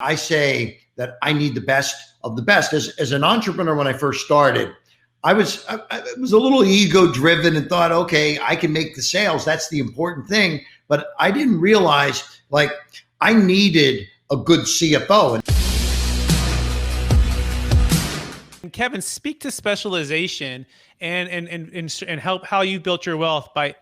I say that I need the best of the best. As an entrepreneur, when I first started, I was a little ego driven and thought, okay, I can make the sales. That's the important thing. But I didn't realize like I needed a good CFO. And Kevin, speak to specialization and help how you built your wealth by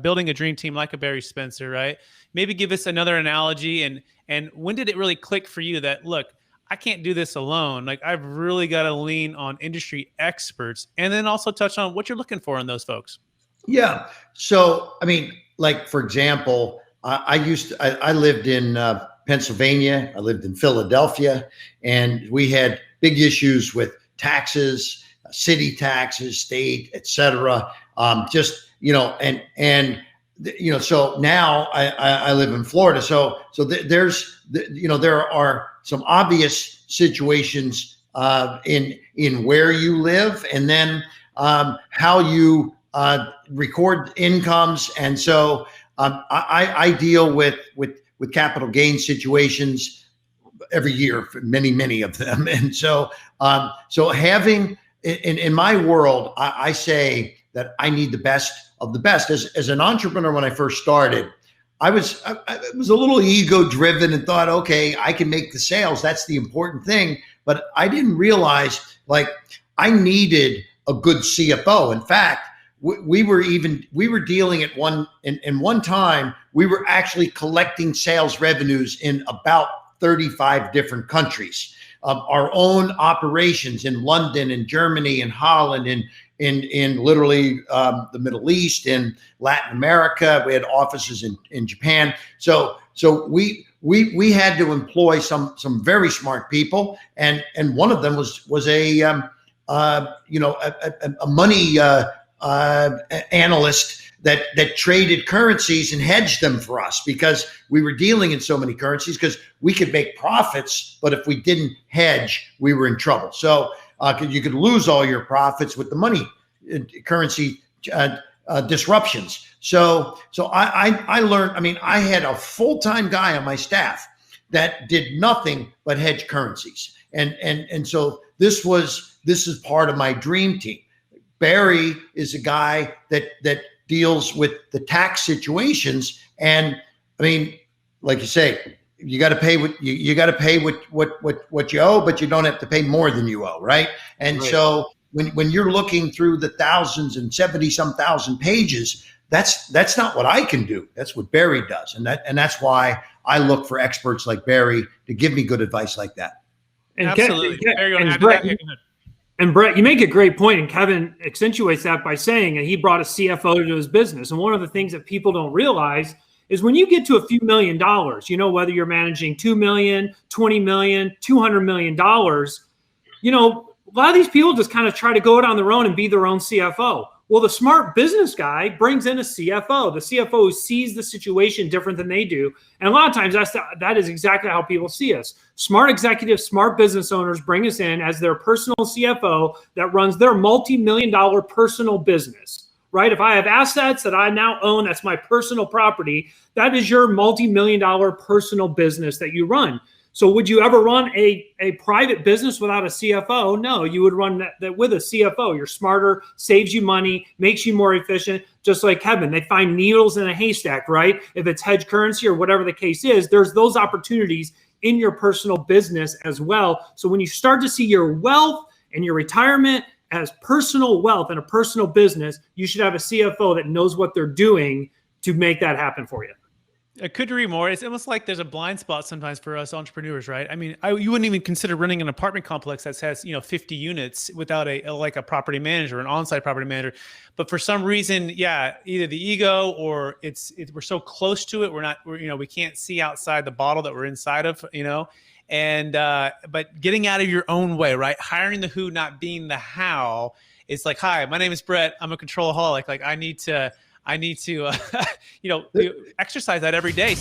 building a dream team like a Barry Spencer, right? Maybe give us another analogy and when did it really click for you that, look, I can't do this alone. Like I've really got to lean on industry experts, and then also touch on what you're looking for in those folks. Yeah. So, I mean, like, for example, I lived in Pennsylvania. I lived in Philadelphia, and we had big issues with taxes, city taxes, state, et cetera. So now I live in Florida. So there are some obvious situations in where you live, and then how you record incomes. And so I deal with capital gain situations every year, for many of them. And so having in my world, I say that I need the best of the best. As an entrepreneur, when I first started, I was a little ego driven and thought, okay, I can make the sales. That's the important thing. But I didn't realize like I needed a good CFO. In fact, we were dealing at one time, we were actually collecting sales revenues in about 35 different countries. Our own operations in London and Germany and Holland and in literally the Middle East, in Latin America. We had offices in Japan. So we had to employ some very smart people, and one of them was a money analyst that traded currencies and hedged them for us, because we were dealing in so many currencies, because we could make profits, but if we didn't hedge, we were in trouble. So you could lose all your profits with the money currency disruptions. So I learned. I mean, I had a full-time guy on my staff that did nothing but hedge currencies, and so this is part of my dream team. Barry is a guy that deals with the tax situations, and I mean, like you say, you got to pay what you got to pay what you owe, but you don't have to pay more than you owe, right? And right. So when you're looking through the thousands and 70-some thousand pages, that's not what I can do. That's what Barry does, and that's why I look for experts like Barry to give me good advice like that. And absolutely. And Brett, you make a great point, and Kevin accentuates that by saying that he brought a CFO to his business. And one of the things that people don't realize is when you get to a few $1 million, whether you're managing $2 million, $20 million, $200 million, a lot of these people just kind of try to go it on their own and be their own CFO. Well, the smart business guy brings in a CFO, the CFO who sees the situation different than they do. And a lot of times that is exactly how people see us. Smart executives, smart business owners bring us in as their personal CFO that runs their multi-million-dollar personal business, right? If I have assets that I now own, that's my personal property, that is your multi-million-dollar personal business that you run. So would you ever run a private business without a CFO? No, you would run that with a CFO. You're smarter, saves you money, makes you more efficient. Just like Kevin, they find needles in a haystack, right? If it's hedge currency or whatever the case is, there's those opportunities in your personal business as well. So when you start to see your wealth and your retirement as personal wealth and a personal business, you should have a CFO that knows what they're doing to make that happen for you. I couldn't agree more. It's almost like there's a blind spot sometimes for us entrepreneurs, right? I mean, you wouldn't even consider running an apartment complex that has 50 units without a property manager, an on-site property manager. But for some reason, either the ego or we're so close to it, we can't see outside the bottle that we're inside of, And but getting out of your own way, right? Hiring the who, not being the how. It's like, hi, my name is Brett. I'm a controlaholic. Like I need to exercise that every day.